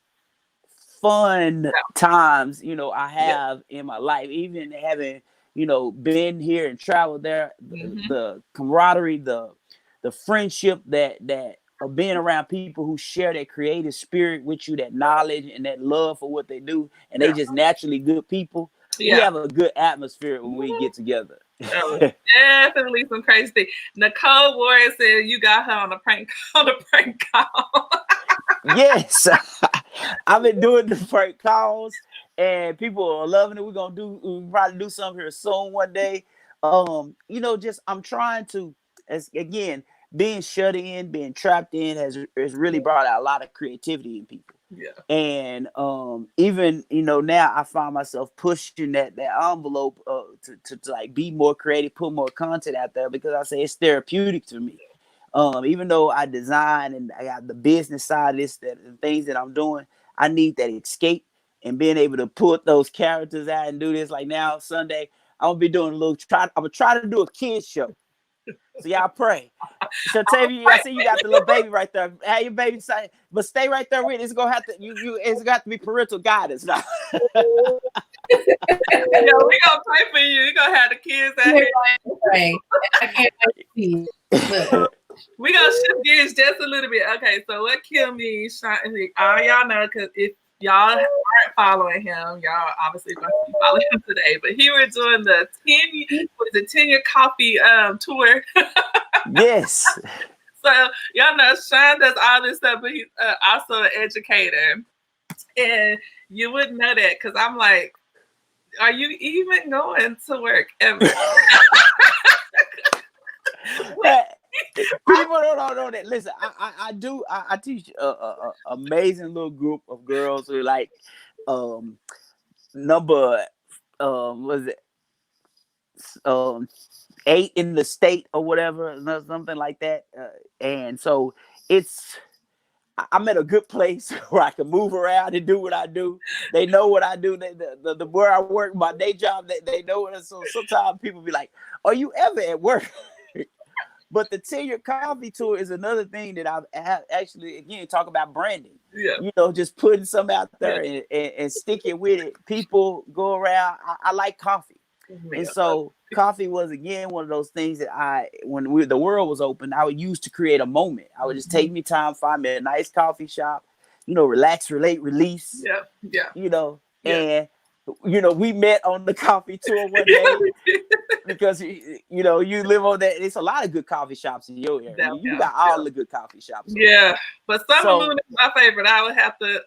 fun times I have in my life. Even having been here and traveled there, the camaraderie, the friendship that of being around people who share that creative spirit with you, that knowledge and that love for what they do, and they just naturally good people. We have a good atmosphere when we get together. Definitely some crazy thing. Nicole Warren said you got her on a prank call. Yes, I've been doing the prank calls, and people are loving it. We'll probably do something here soon one day. I'm trying to, again, being shut in, being trapped in has really brought out a lot of creativity in people. Yeah. And even now I find myself pushing that envelope to like be more creative, put more content out there, because I say it's therapeutic to me. Even though I design and I got the business side of this, the things that I'm doing, I need that escape. and being able to put those characters out and do this. Like now Sunday, I'm gonna be doing a little I'm gonna try to do a kids show. So y'all pray. Shauntavia, I see you got the little baby right there. Have your baby say, but stay right there with it. It's gonna have to it's gonna have to be parental guidance now. Yo, we gonna pray for you. You gonna have the kids out here. I can't wait to see it. We gonna shift gears just a little bit. Okay, so what killed me, Shawn, all y'all know, because if y'all aren't following him, y'all obviously gonna follow him today. But he was doing the 10-year coffee tour. Yes. So y'all know Shawn does all this stuff, but he's also an educator. And you wouldn't know that because I'm like, are you even going to work ever? People don't know that. Listen, I teach a amazing little group of girls who like number was it 8 in the state or whatever, something like that. And so I'm at a good place where I can move around and do what I do. They know what I do. The where I work, my day job, they know it. So sometimes people be like, "Are you ever at work?" But the 10-year coffee tour is another thing that I've actually, again, talk about branding. Yeah. You know, just putting something out there and sticking with it. People go around. I like coffee. And so coffee was, again, one of those things that when the world was open, I would use to create a moment. I would just take me time, find me a nice coffee shop, you know, relax, relate, release. Yeah, yeah. You know, and, you know, we met on the coffee tour one day because, you know, you live on that. It's a lot of good coffee shops in your area. You got all the good coffee shops. Yeah, but Summer Moon is my favorite. I would have to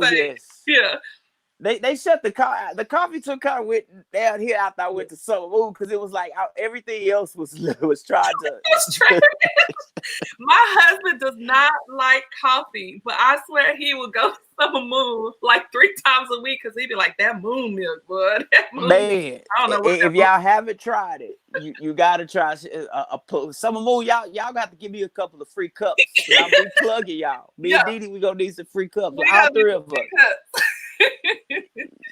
say. Yes. Yeah. They shut the coffee tour kind of went down here after I went to Summer Moon because it was like everything else was trying to. My husband does not like coffee, but I swear he would go to Summer Moon like 3 times a week because he'd be like, that moon milk, bud. Man, I don't know if y'all haven't tried it, you gotta try Summer Moon. Y'all got to give me a couple of free cups. I'll be plugging y'all. Me and Didi, we gonna need some free cups. All 3 of us.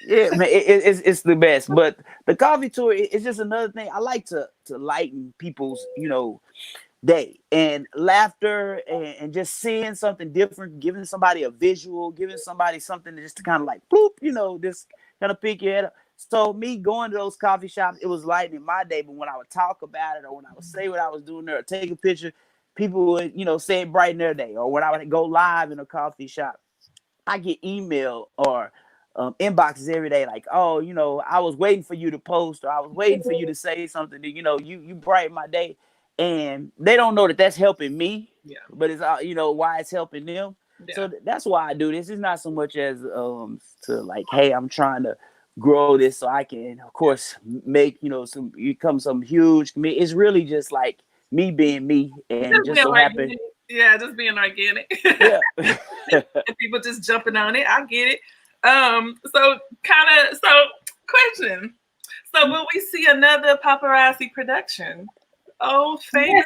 Yeah, man, it's the best. But the coffee tour is just another thing. I like to lighten people's, you know, day and laughter and just seeing something different, giving somebody a visual, giving somebody something just to kind of like bloop, you know, just kind of pick your head up. So me going to those coffee shops, it was lightening my day. But when I would talk about it or when I would say what I was doing there or take a picture, people would, you know, say it brighten their day. Or when I would go live in a coffee shop, I get email or inboxes every day like, oh, you know, I was waiting for you to post or I was waiting for you to say something that, you know, you brighten my day. And they don't know that that's helping me, but it's, you know, why it's helping them. Yeah. So that's why I do this. It's not so much as to like, hey, I'm trying to grow this so I can, of course, make, you know, become some huge. It's really just like me being me and just so happen. Yeah, just being organic. Yeah. And people just jumping on it. I get it. Question. So will we see another paparazzi production? Oh, famous.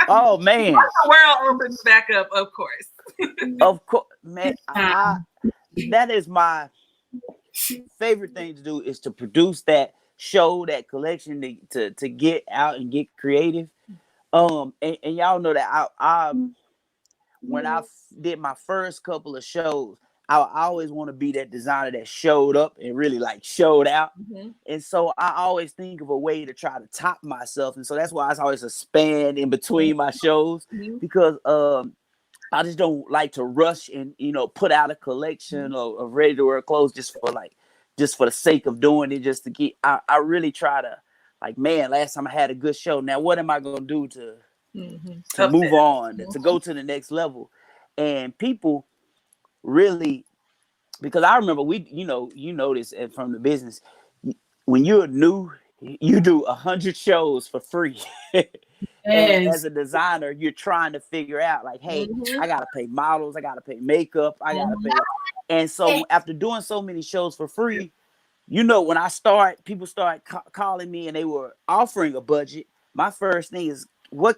Oh, man. Once the world opens back up, of course. Of course, man. That is my favorite thing to do is to produce that show, that collection, to get out and get creative. And y'all know that I when I did my first couple of shows, I always want to be that designer that showed up and really like showed out. Mm-hmm. And so I always think of a way to try to top myself. And so that's why it's always a span in between my shows, because I just don't like to rush and, you know, put out a collection of ready to wear clothes just for the sake of doing it, just to get, I really try to like, man, last time I had a good show. Now, what am I going to do to move on, to go to the next level? And people really, because I remember you know this from the business, when you're new, you do 100 shows for free. And as a designer, you're trying to figure out like, hey, I got to pay models, I got to pay makeup, I got to pay. And so after doing so many shows for free, you know, when people start calling me and they were offering a budget, my first thing is,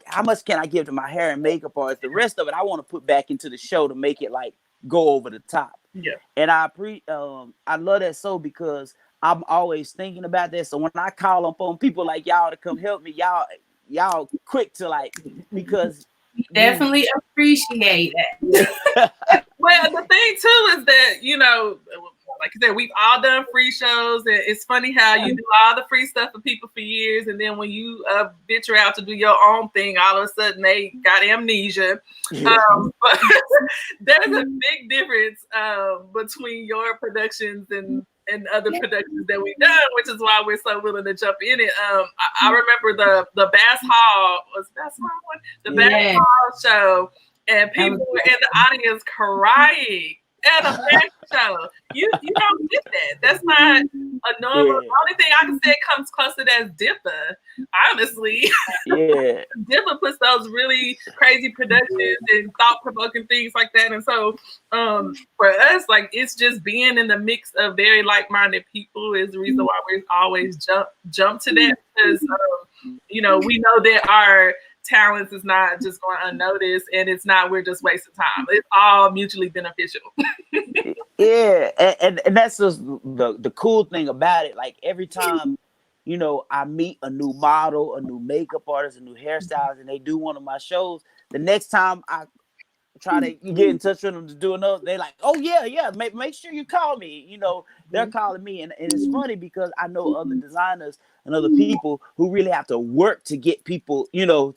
how much can I give to my hair and makeup, or if the rest of it I want to put back into the show to make it like go over the top. Yeah. And I love that so because I'm always thinking about that. So when I call up on people like y'all to come help me, y'all quick to like, because definitely appreciate it. Well, the thing too is that, you know, like I said, we've all done free shows, and it's funny how you do all the free stuff for people for years, and then when you venture out to do your own thing, all of a sudden they got amnesia. But there's a big difference between your productions and other productions that we've done, which is why we're so willing to jump in it. I remember the Bass Hall the Bass Hall show, and people were in the audience crying at a fashion show. You don't get that. That's not a normal. The only thing I can say comes close to that is Dippa. Honestly, yeah, Dippa puts those really crazy productions and thought-provoking things like that. And so, for us, like, it's just being in the mix of very like-minded people is the reason why we always jump to that, because you know, we know that our talents is not just going unnoticed, and it's not we're just wasting time. It's all mutually beneficial. Yeah, and that's just the cool thing about it. Like every time, you know, I meet a new model, a new makeup artist, a new hairstylist, and they do one of my shows, the next time I try to get in touch with them to do another, they're like, oh yeah, make sure you call me. You know, they're calling me, and it's funny because I know other designers and other people who really have to work to get people, you know,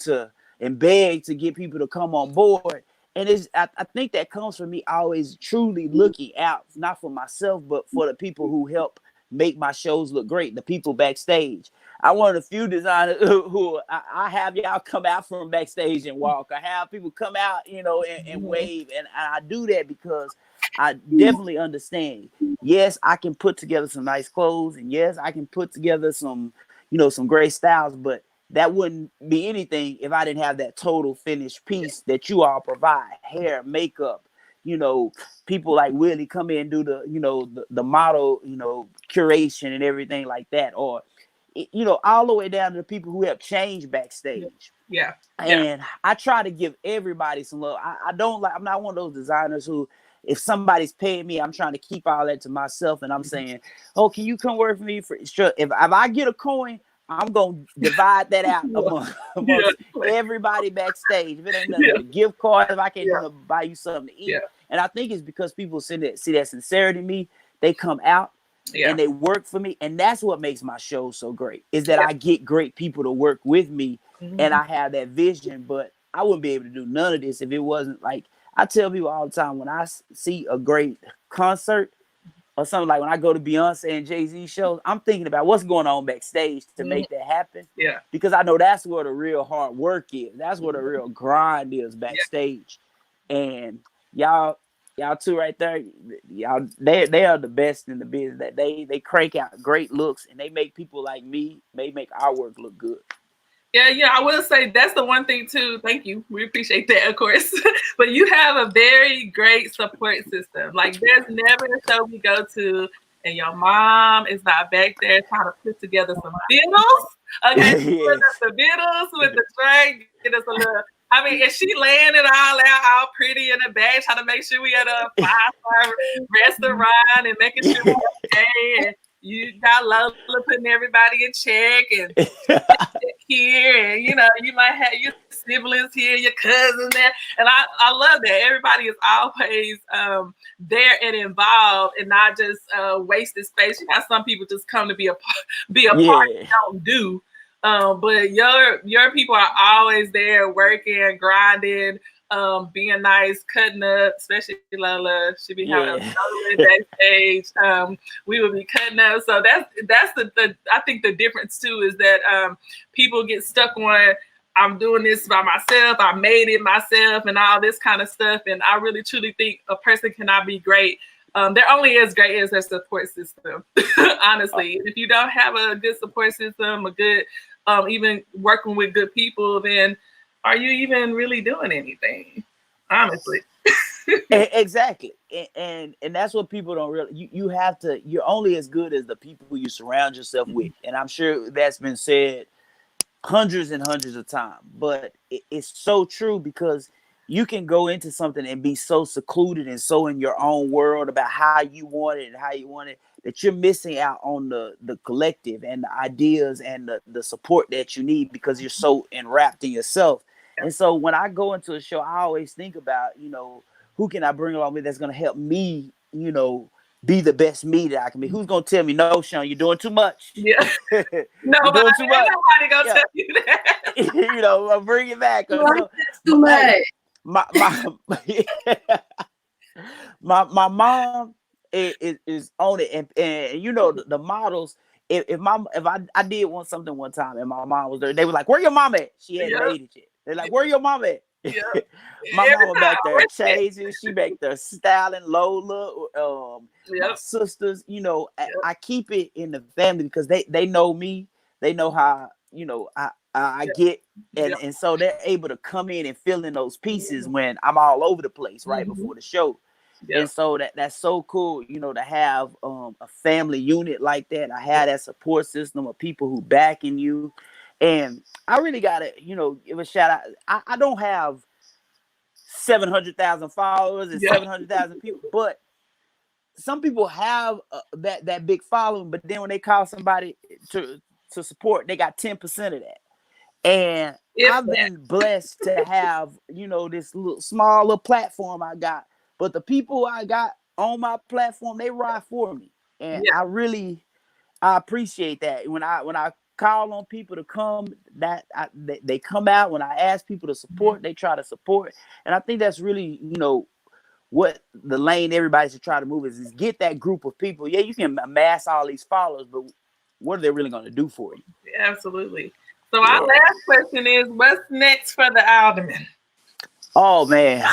and beg to get people to come on board. And I think that comes from me always truly looking out, not for myself, but for the people who help make my shows look great, the people backstage. I'm one of the few designers who I have y'all come out from backstage and walk. I have people come out, you know, and wave. And I do that because I definitely understand. Yes, I can put together some nice clothes, and yes, I can put together some, you know, some great styles, but that wouldn't be anything if I didn't have that total finished piece that you all provide. Hair, makeup, you know, people like Willie come in and do the, you know, the model, you know, curation and everything like that. Or, you know, all the way down to the people who have changed backstage. Yeah. And I try to give everybody some love. I'm not one of those designers who, if somebody's paying me, I'm trying to keep all that to myself. And I'm saying, oh, can you come work for me? For sure. If I get a coin, I'm going to divide that out amongst everybody backstage. If it ain't nothing but a gift card, if I can't do nothing, buy you something to eat. And I think it's because people see that sincerity in me. They come out and they work for me. And that's what makes my show so great, is that I get great people to work with me, and I have that vision. But I wouldn't be able to do none of this if it wasn't like, I tell people all the time, when I see a great concert, or something like when I go to Beyonce and Jay-Z shows, I'm thinking about what's going on backstage to make that happen. Yeah. Because I know that's where the real hard work is. That's where the real grind is backstage. And y'all two right there, y'all, they are the best in the business. That they crank out great looks, and they make people like me, they make our work look good. Yeah, I will say that's the one thing too. Thank you. We appreciate that, of course. But you have a very great support system. Like, there's never a show we go to and your mom is not back there trying to put together some vittles. Okay, put us the vittles with the tray, get us a little. I mean, and she laying it all out, all pretty in the bag, trying to make sure we at a 5-star restaurant and making sure we're okay. And you got Lola putting everybody in check, and here, and you know, you might have your siblings here, your cousins there, and I love that everybody is always there and involved, and not just wasted space. You got some people just come to be a part and don't do, but your people are always there working, grinding, being nice, cutting up, especially Lola. She be having a backstage. We would be cutting up. So that's the I think the difference too is that people get stuck on, I'm doing this by myself, I made it myself, and all this kind of stuff. And I really truly think a person cannot be great. They're only as great as their support system, honestly. If you don't have a good support system, a good even working with good people, then are you even really doing anything? Honestly. Exactly. And that's what people don't really, you have to, you're only as good as the people you surround yourself with. And I'm sure that's been said hundreds and hundreds of times, but it's so true, because you can go into something and be so secluded and so in your own world about how you want it and how you want it, that you're missing out on the collective and the ideas and the support that you need because you're so enwrapped in yourself. And so when I go into a show, I always think about, who can I bring along with that's going to help me, be the best me that I can be. Who's going to tell me, no, Shawn, you're doing too much. Yeah. No, you're doing too much. Nobody going to tell you that. I'll bring it back. So, too much. My mom is on it, and the models. If I did want something one time and my mom was there, they were like, "Where your mom at?" She hadn't made it yet. They're like, "Where your mom at?" Yeah. My mama back there changing. She back there styling Lola. My sisters. I keep it in the family because they know me. They know how I get, and so they're able to come in and fill in those pieces when I'm all over the place right before the show. And so that's so cool, to have a family unit like that. I have that support system of people who backing you. And I really gotta, give a shout out. I don't have 700,000 followers and 700,000 people, but some people have that big following. But then when they call somebody to support, they got 10% of that. And I've been blessed to have, this small little platform I got. But the people I got on my platform, they ride for me. And I appreciate that. When I call on people to come, they come out. When I ask people to support, they try to support. And I think that's really, what the lane everybody should try to move is get that group of people. Yeah, you can amass all these followers, but what are they really going to do for you? Absolutely. So our last question is, what's next for the Alderman? Oh man,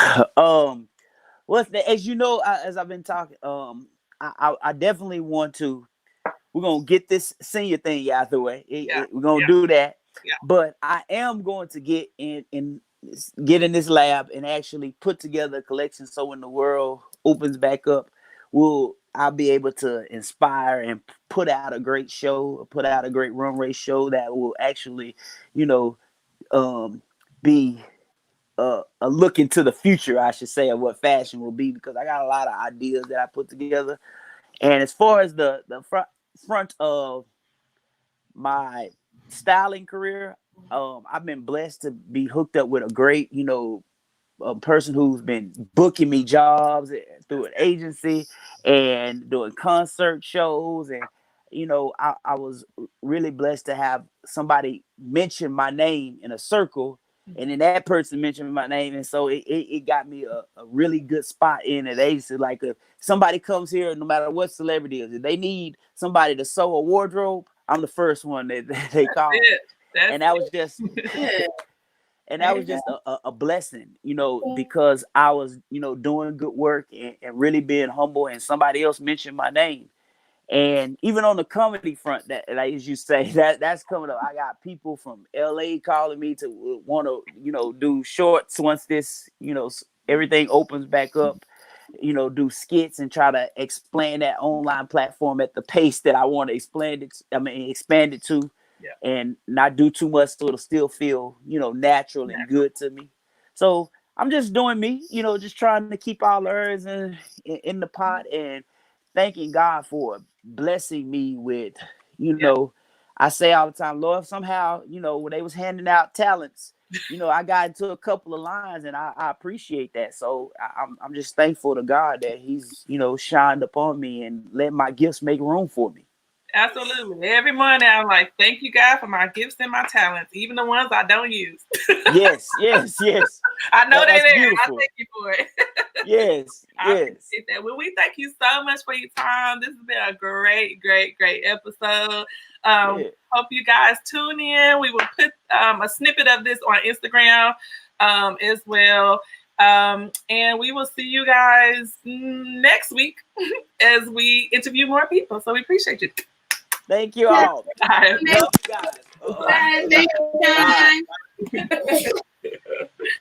as you know, as I've been talking, I definitely want to. We're gonna get this senior thing out the way. We're gonna do that. Yeah. But I am going to get in this lab and actually put together a collection. So when the world opens back up, I'll be able to inspire and put out a great show, put out a great runway show that will actually, be a look into the future, I should say, of what fashion will be, because I got a lot of ideas that I put together. And as far as the front of my styling career, I've been blessed to be hooked up with a great, a person who's been booking me jobs through an agency and doing concert shows. And, I was really blessed to have somebody mention my name in a circle, and then that person mentioned my name. And so it got me a really good spot in an agency. Like if somebody comes here, no matter what celebrity is, if they need somebody to sew a wardrobe, I'm the first one that they call. And that was just... And that was just a blessing, because I was, doing good work and really being humble, and somebody else mentioned my name. And even on the comedy front, that, like as you say, that's coming up. I got people from LA calling me to want to, do shorts once this, everything opens back up, do skits and try to explain that online platform at the pace that I want to expand it to. Yeah. And not do too much so it'll still feel, natural and good to me. So I'm just doing me, just trying to keep all the herbs in the pot, and thanking God for blessing me with, I say all the time, Lord, somehow, when they was handing out talents, I got into a couple of lines, and I appreciate that. So I'm just thankful to God that he's, shined upon me and let my gifts make room for me. Absolutely. Every morning I'm like, thank you, God, for my gifts and my talents, even the ones I don't use. Yes. I know they're there. Beautiful. I thank you for it. Yes. I appreciate that. Well, we thank you so much for your time. This has been a great episode. Hope you guys tune in. We will put a snippet of this on Instagram as well. And we will see you guys next week as we interview more people. So we appreciate you. Thank you all. Bye. Love you guys. Bye. Thank you.